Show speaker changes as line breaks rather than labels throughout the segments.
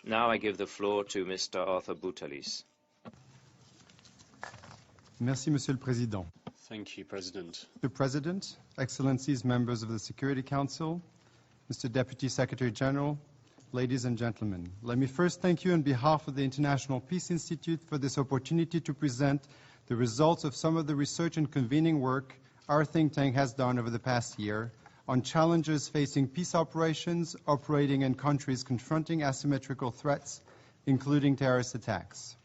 Now I give the floor to Mr. Arthur Boutellis.
Merci, Monsieur le Président.
Thank you, President.
Mr. President, Excellencies, members of the Security Council, Mr. Deputy Secretary General, ladies and gentlemen. Let me first thank you on behalf of the International Peace Institute for this opportunity to present the results of some of the research and convening work our think tank has done over the past year on challenges facing peace operations operating in countries confronting asymmetrical threats, including terrorist attacks.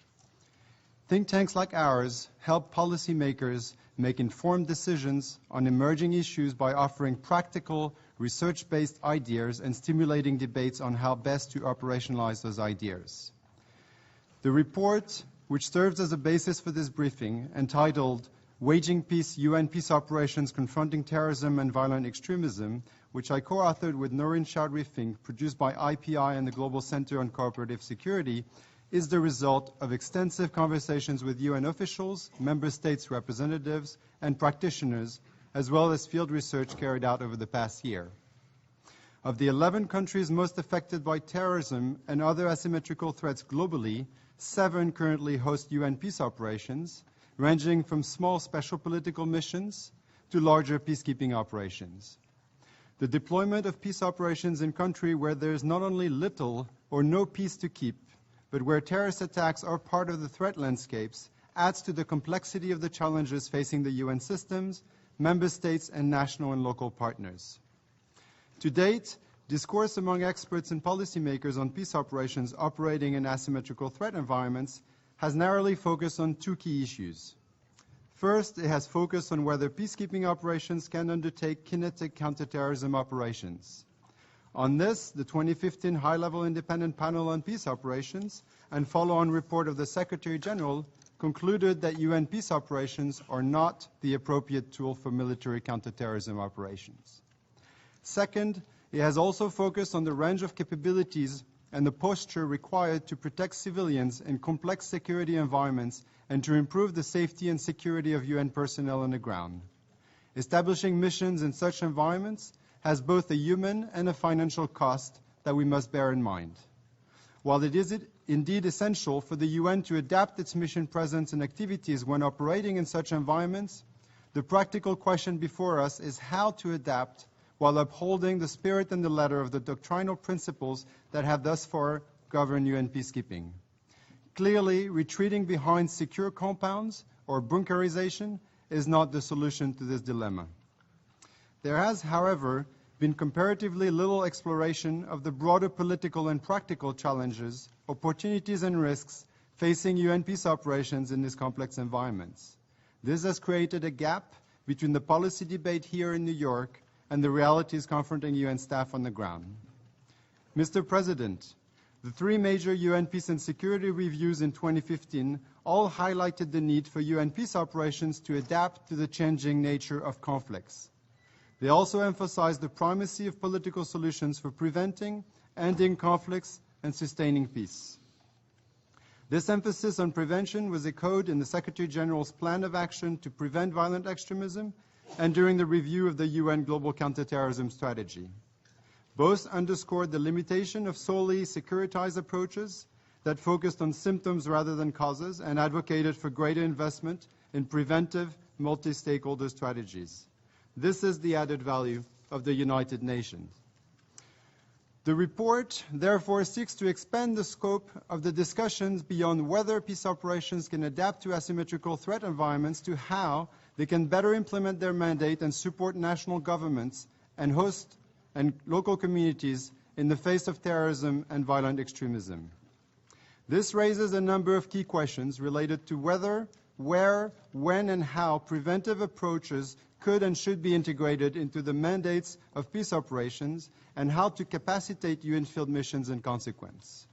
Think tanks like ours help policymakers make informed decisions on emerging issues by offering practical, research-based ideas and stimulating debates on how best to operationalize those ideas. The report, which serves as a basis for this briefing, entitled Waging Peace, UN Peace Operations Confronting Terrorism and Violent Extremism, which I co-authored with Noreen Chaudhry-Fink, produced by IPI and the Global Center on Cooperative Security, is the result of extensive conversations with UN officials, member states' representatives, and practitioners, as well as field research carried out over the past year. Of the 11 countries most affected by terrorism and other asymmetrical threats globally, 7 currently host UN peace operations, ranging from small special political missions to larger peacekeeping operations. The deployment of peace operations in countries where there is not only little or no peace to keep, but where terrorist attacks are part of the threat landscapes, adds to the complexity of the challenges facing the UN systems, member states, and national and local partners. To date, discourse among experts and policymakers on peace operations operating in asymmetrical threat environments has narrowly focused on 2 key issues. First, it has focused on whether peacekeeping operations can undertake kinetic counterterrorism operations. On this, the 2015 High-Level Independent Panel on Peace Operations and follow-on report of the Secretary General concluded that UN peace operations are not the appropriate tool for military counterterrorism operations. Second, it has also focused on the range of capabilities and the posture required to protect civilians in complex security environments and to improve the safety and security of UN personnel on the ground. Establishing missions in such environments has both a human and a financial cost that we must bear in mind. While it is indeed essential for the UN to adapt its mission presence and activities when operating in such environments, the practical question before us is how to adapt while upholding the spirit and the letter of the doctrinal principles that have thus far governed UN peacekeeping. Clearly, retreating behind secure compounds or bunkerization is not the solution to this dilemma. There has, however, been comparatively little exploration of the broader political and practical challenges, opportunities and risks facing UN peace operations in these complex environments. This has created a gap between the policy debate here in New York and the realities confronting UN staff on the ground. Mr. President, the 3 major UN peace and security reviews in 2015 all highlighted the need for UN peace operations to adapt to the changing nature of conflicts. They also emphasized the primacy of political solutions for preventing, ending conflicts, and sustaining peace. This emphasis on prevention was echoed in the Secretary General's Plan of Action to Prevent Violent Extremism and during the review of the UN Global Counterterrorism Strategy. Both underscored the limitation of solely securitized approaches that focused on symptoms rather than causes and advocated for greater investment in preventive, multi-stakeholder strategies. This is the added value of the United Nations. The report, therefore, seeks to expand the scope of the discussions beyond whether peace operations can adapt to asymmetrical threat environments to how they can better implement their mandate and support national governments and host and local communities in the face of terrorism and violent extremism. This raises a number of key questions related to whether, where, when, and how preventive approaches could and should be integrated into the mandates of peace operations and how to capacitate UN field missions in consequence.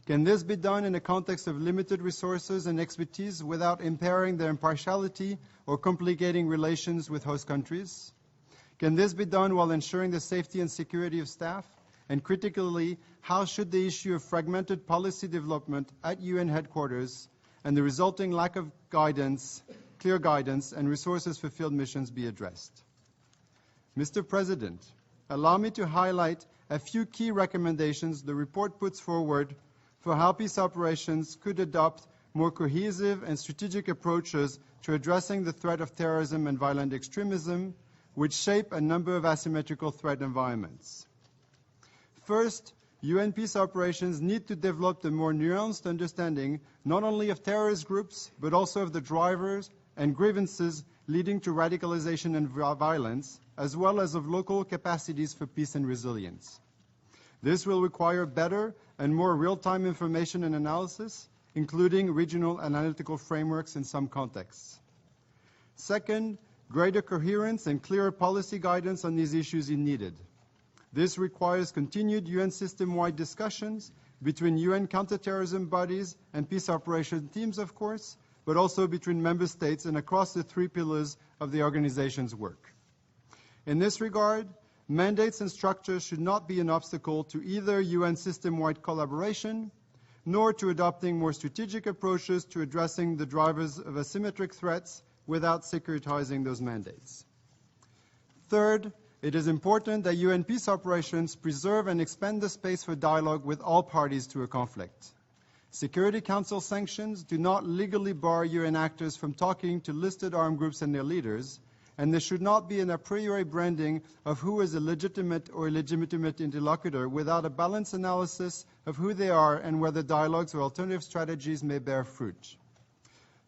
Can this be done in a context of limited resources and expertise without impairing their impartiality or complicating relations with host countries? Can this be done while ensuring the safety and security of staff? And critically, how should the issue of fragmented policy development at UN headquarters and the resulting lack of guidance, clear guidance, and resources for field missions be addressed? Mr. President, allow me to highlight a few key recommendations the report puts forward for how peace operations could adopt more cohesive and strategic approaches to addressing the threat of terrorism and violent extremism, which shape a number of asymmetrical threat environments. First, UN peace operations need to develop a more nuanced understanding not only of terrorist groups, but also of the drivers and grievances leading to radicalization and violence, as well as of local capacities for peace and resilience. This will require better and more real-time information and analysis, including regional analytical frameworks in some contexts. Second, greater coherence and clearer policy guidance on these issues is needed. This requires continued UN system-wide discussions between UN counterterrorism bodies and peace operation teams, of course, but also between member states and across the three pillars of the organization's work. In this regard, mandates and structures should not be an obstacle to either UN system-wide collaboration, nor to adopting more strategic approaches to addressing the drivers of asymmetric threats without securitizing those mandates. Third, it is important that UN peace operations preserve and expand the space for dialogue with all parties to a conflict. Security Council sanctions do not legally bar UN actors from talking to listed armed groups and their leaders, and there should not be an a priori branding of who is a legitimate or illegitimate interlocutor without a balanced analysis of who they are and whether dialogues or alternative strategies may bear fruit.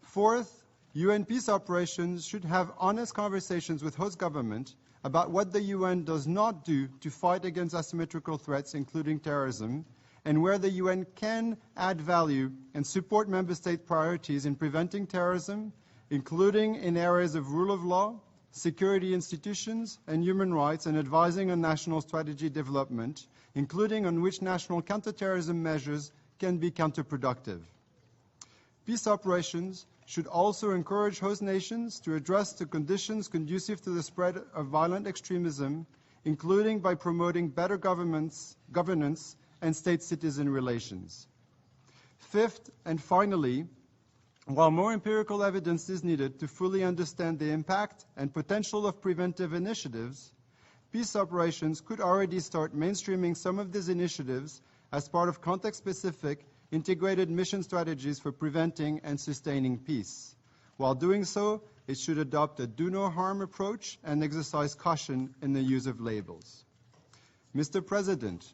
Fourth, UN peace operations should have honest conversations with host government about what the UN does not do to fight against asymmetrical threats, including terrorism, and where the UN can add value and support member state priorities in preventing terrorism, including in areas of rule of law, security institutions, and human rights, and advising on national strategy development, including on which national counterterrorism measures can be counterproductive. Peace operations should also encourage host nations to address the conditions conducive to the spread of violent extremism, including by promoting better governance and state-citizen relations. Fifth, and finally, while more empirical evidence is needed to fully understand the impact and potential of preventive initiatives, peace operations could already start mainstreaming some of these initiatives as part of context-specific integrated mission strategies for preventing and sustaining peace. While doing so, it should adopt a do-no-harm approach and exercise caution in the use of labels. Mr. President,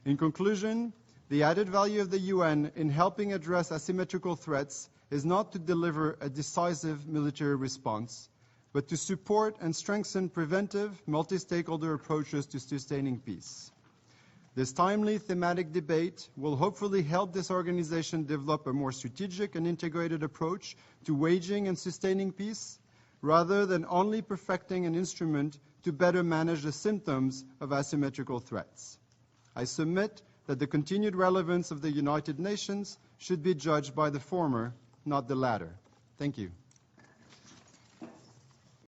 in conclusion, the added value of the UN in helping address asymmetrical threats is not to deliver a decisive military response, but to support and strengthen preventive, multi-stakeholder approaches to sustaining peace. This timely thematic debate will hopefully help this organization develop a more strategic and integrated approach to waging and sustaining peace, rather than only perfecting an instrument to better manage the symptoms of asymmetrical threats. I submit that the continued relevance of the United Nations should be judged by the former, not the latter. Thank you.